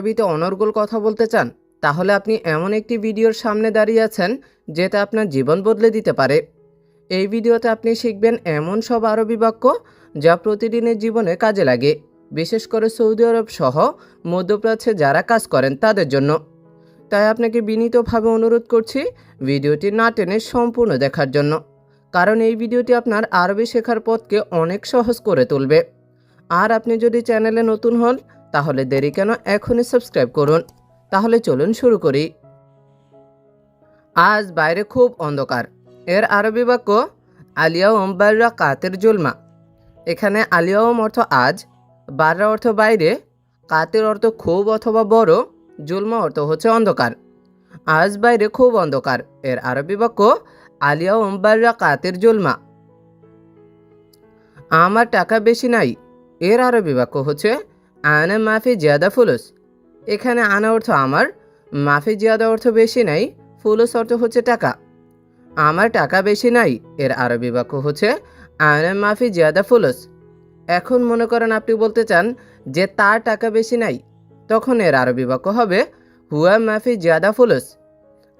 আরবিতে অনর্গল কথা বলতে চান, তাহলে আপনি এমন একটি ভিডিওর সামনে দাঁড়িয়ে আছেন যেটা আপনার জীবন বদলে দিতে পারে। এই ভিডিওতে আপনি শিখবেন এমন সব আরবি বাক্য যা প্রতিদিনের জীবনে কাজে লাগে, বিশেষ করে সৌদি আরব সহ মধ্যপ্রাচ্যে যারা কাজ করেন তাদের জন্য। তাই আপনাকে বিনীতভাবে অনুরোধ করছি ভিডিওটি না টেনে সম্পূর্ণ দেখার জন্য, কারণ এই ভিডিওটি আপনার আরবি শেখার পথকে অনেক সহজ করে তুলবে। আর আপনি যদি চ্যানেলে নতুন হন তাহলে দেরি কেন, এখনই সাবস্ক্রাইব করুন। তাহলে চলুন শুরু করি। আজ বাইরে খুব অন্ধকার। এর আরবি বাক্য আলিয়াউম বাররা কাতের জুলমা। এখানে আলিয়াউম অর্থ আজ, বাররা অর্থ বাইরে, কাতের অর্থ খুব অথবা বড়, জুলমা অর্থ হচ্ছে অন্ধকার। আজ বাইরে খুব অন্ধকার। এর আরবি বাক্য আলিয়াউম বাররা কাতের জুলমা। আমার টাকা বেশি নাই। এর আরবি বাক্য হচ্ছে আনা মাফি জিয়াদা ফুলুস। এখানে আনা অর্থ আমার, মাফি জিয়াদা অর্থ বেশি নাই, ফুলুস অর্থ হচ্ছে টাকা। আমার টাকা বেশি নাই এর আরবি বাক্য হচ্ছে আনা মাফি জিয়াদা ফুলুস। এখন মনে করেন আপনি বলতে চান যে তার টাকা বেশি নাই, তখন এর আরবি বাক্য হবে হুয়া মাফি জিয়াদা ফুলুস।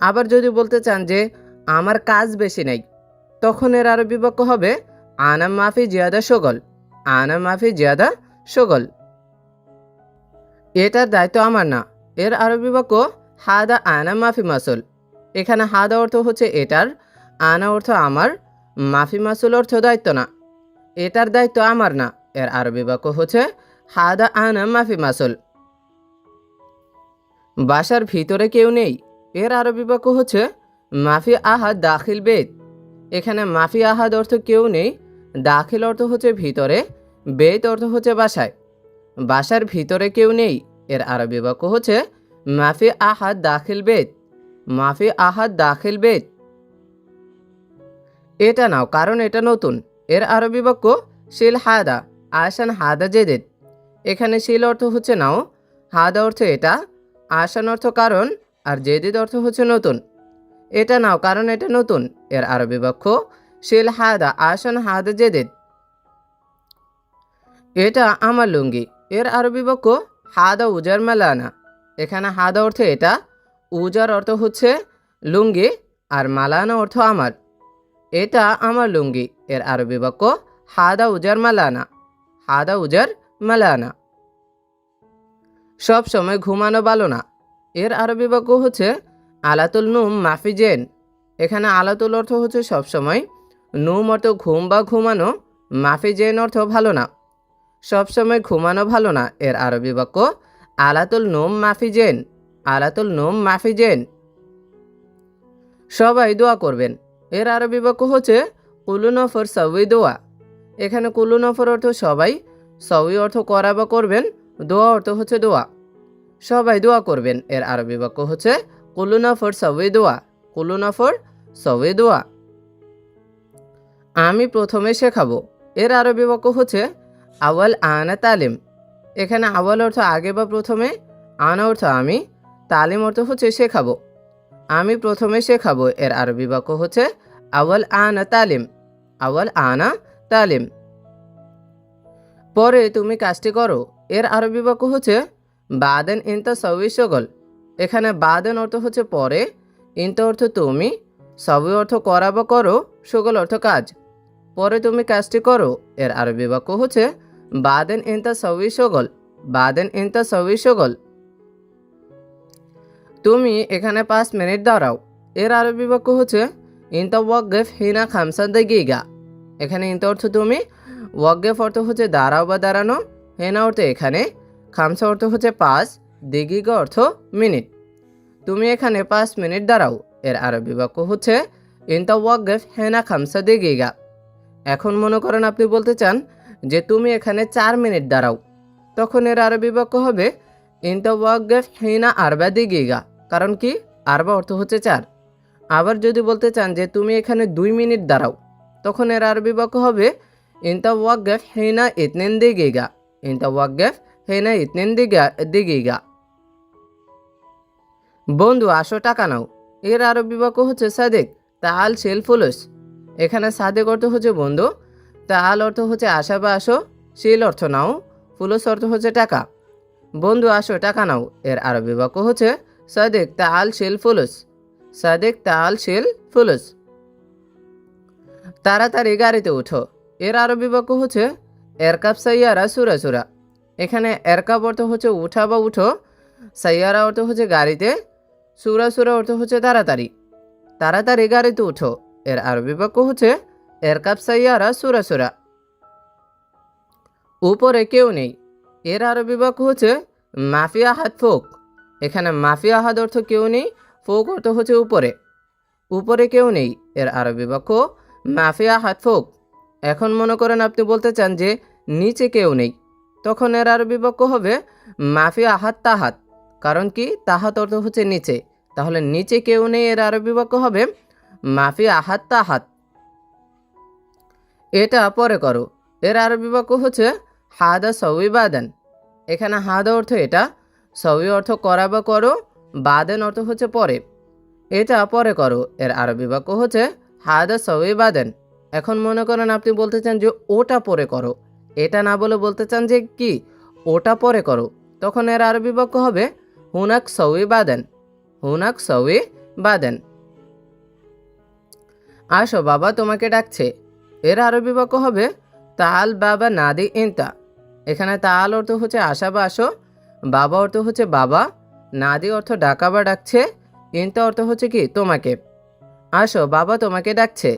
আবার যদি বলতে চান যে আমার কাজ বেশি নাই, তখন এর আরবি বাক্য হবে আনা মাফি জিয়াদা শগল। আনা মাফি জিয়াদা শগল। এটার দায়িত্ব আমার না। এর আরবি বাক্য হাদা আনা মাফি মাসুল। এখানে হাদা অর্থ হচ্ছে এটার, আনা অর্থ আমার, মাফি মাসুল অর্থ দায়িত্ব না। এটার দায়িত্ব আমার না। এর আরবি বাক্য হচ্ছে হাদা আনা মাফি মাসুল। বাসার ভিতরে কেউ নেই। এর আরবি বাক্য হচ্ছে মাফি আহাদ দাখিল বেত। এখানে মাফি আহাদ অর্থ কেউ নেই, দাখিল অর্থ হচ্ছে ভিতরে, বেত অর্থ হচ্ছে বাসায়। বাসার ভিতরে কেউ নেই এর আরবি বাক্য হচ্ছে মাফি আহাদ দাখিল বেত। মাফি আহাদ দাখিল বেত। এটা নাও কারণ এটা নতুন। এর আরবি বাক্য শিল হাদা আসান হাদা জেদেদ। এখানে শিল অর্থ হচ্ছে নাও, হাদা অর্থ এটা, আসান অর্থ কারণ, আর জেদিদ অর্থ হচ্ছে নতুন। এটা নাও কারণ এটা নতুন। এর আরবি বাক্য শিল হাদা আসান হাদা জেদেদ। এটা আমার লুঙ্গি। এর আরবি বাক্য হাদা উজার মালানা। এখানে হাদা অর্থ এটা, উজার অর্থ হচ্ছে লুঙ্গি, আর মালানা অর্থ আমার। এটা আমার লুঙ্গি। এর আরবি বাক্য হাদা উজার মালানা। হাদা উজার মালানা। সব সময় ঘুমানো ভালো না। এর আরবি বাক্য হচ্ছে আলাতুল নুম মাফি জেন। এখানে আলাতুল অর্থ হচ্ছে সবসময়, নুম অর্থ ঘুম বা ঘুমানো, মাফি জেন অর্থ ভালো না। সবসময় ঘুমানো ভালো না। এর আরবি বাক্য আলাতুল নুম মাফি জেন। আলাতুল নুম মাফি জেন। সবাই দোয়া করবেন। এর আরবি বাক্য হচ্ছে কুলু নফর সাউই দোয়া। এখানে কুলু নফর অর্থ সবাই, সাউই অর্থ করা বা করবেন, দোয়া অর্থ হচ্ছে দোয়া। সবাই দোয়া করবেন। এর আরবি বাক্য হচ্ছে কুলু নফর সাউই দোয়া। কুলু নফর সাউই দোয়া। আমি প্রথমে শেখাবো। এর আরবি বাক্য হচ্ছে আওয়াল আনা তালিম। এখানে আওয়াল অর্থ আগে বা প্রথমে, আনা অর্থ আমি, তালিম অর্থ হচ্ছে শেখাবো। আমি প্রথমে শেখাবো। এর আরবি বাক্য হচ্ছে আওয়াল আনা তালিম। আওয়াল আনা তালিম। পরে তুমি কাজটি করো। এর আরবি বাক্য হচ্ছে বাদেন ইনতা সউই শগল। এখানে বাদেন অর্থ হচ্ছে পরে, ইনতা অর্থ তুমি, সউই অর্থ করা বা করো, শগল অর্থ কাজ। পরে তুমি কাজটি করো। এর আরবি বাক্য হচ্ছে বাদেন ইনতা সউই শগল। বাদেন ইনতা সউই শগল। তুমি এখানে 5 মিনিট দাঁড়াও। এর আরবি বাক্য হচ্ছে ইনতা ওয়াকগেফ হিনা খামসা দাগিগা। এখানে ইনতা অর্থ তুমি, ওয়াকগেফ অর্থ হচ্ছে দাঁড়াও বা দাঁড়ানো, হেনা অর্থ এখানে, খামসা অর্থ হচ্ছে 5, দিগিগা অর্থ মিনিট। তুমি এখানে 5 মিনিট দাঁড়াও। এর আরবি বাক্য হচ্ছে ইনতা ওয়াকগেফ হেনা খামসা দিগিগা। এখন মনে করেন আপনি বলতে চান যে তুমি এখানে 4 মিনিট দাঁড়াও, তখন এর আরবি বাক্য হবে ইনতা ওয়াকগেফ হিনা আরবা দিগিগা। কারণ কি, আরবা অর্থ হচ্ছে 4। আবার যদি বলতে চান যে তুমি এখানে 2 মিনিট দাঁড়াও, তখন এর আরবি বাক্য হবে ইনতা ওয়াকগেফ হিনা ইতনিন দিগিগা। ইনতা ওয়াকগেফ হিনা ইতনিন দিগিগা। বন্ধু আসো টাকা নাও। এর আরবি বাক্য হচ্ছে সাদেক তাল শিল ফুলুস। এখানে সাদেক অর্থ হচ্ছে বন্ধু, তাল অর্থ হচ্ছে আশা বা আসো, শিল অর্থ নাও, ফুলুস অর্থ হচ্ছে টাকা। বন্ধু আসো টাকা নাও, এর আরবি বাক্য হচ্ছে সাদিক তাআল শিল ফুলুস। সাদিক তাআল শিল ফুলুস। তাড়াতাড়ি গাড়িতে উঠো, এর আরবি বাক্য হচ্ছে এরকাব সাইয়ারা সুরা সুরা। এখানে এরকাব অর্থ হচ্ছে উঠা বা উঠো, সাইয়ারা অর্থ হচ্ছে গাড়িতে, সুরা সুরা অর্থ হচ্ছে তাড়াতাড়ি। তাড়াতাড়ি গাড়িতে উঠো, এর আরবি বাক্য হচ্ছে এরকাব সাইয়ারা সুরা সুরা। উপরে কেউ নেই, এর আরবি বাক্য হচ্ছে মাফিয়া হাত ফোক। এখানে মাফিয়া হাত অর্থ কেউ নেই, ফোক অর্থ হচ্ছে উপরে। উপরে কেউ নেই, এর আরবি বাক্য মাফিয়া হাত ফোক। এখন মনে করেন আপনি বলতে চান যে নিচে কেউ নেই, তখন এর আরবি বাক্য হবে মাফিয়া হাত তাহাত। কারণ কি, তাহাত অর্থ হচ্ছে নিচে, তাহলে নিচে কেউ নেই এর আরবি বাক্য হবে মাফিয়া হাত তাহাত। এটা পরে করো, এর আরবি বাক্য হচ্ছে হাদা সউই বাদেন। এখানে হাদা অর্থ এটা, সউই অর্থ করা বা করো, বাদেন অর্থ হচ্ছে পরে। এটা পরে করো, এর আরবি বাক্য হচ্ছে হাদা সউই বাদেন। এখন মনে করেন আপনি বলতে চান যে ওটা পরে করো, এটা না বলে বলতে চান যে কি ওটা পরে করো, তখন এর আরবি বাক্য হবে হুনাক সউই বাদেন। হুনাক সউই বাদেন। আসো বাবা তোমাকে ডাকছে, এর আরবি বাক্য হবে তাল বাবা নাদি ইনতা। এখানে তাল অর্থ হচ্ছে আসা বা আসো, বাবা অর্থ হচ্ছে বাবা, নাদি অর্থ ডাকা বা ডাকছে, ইনতা অর্থ হচ্ছে কি তোমাকে। আসো বাবা তোমাকে ডাকছে।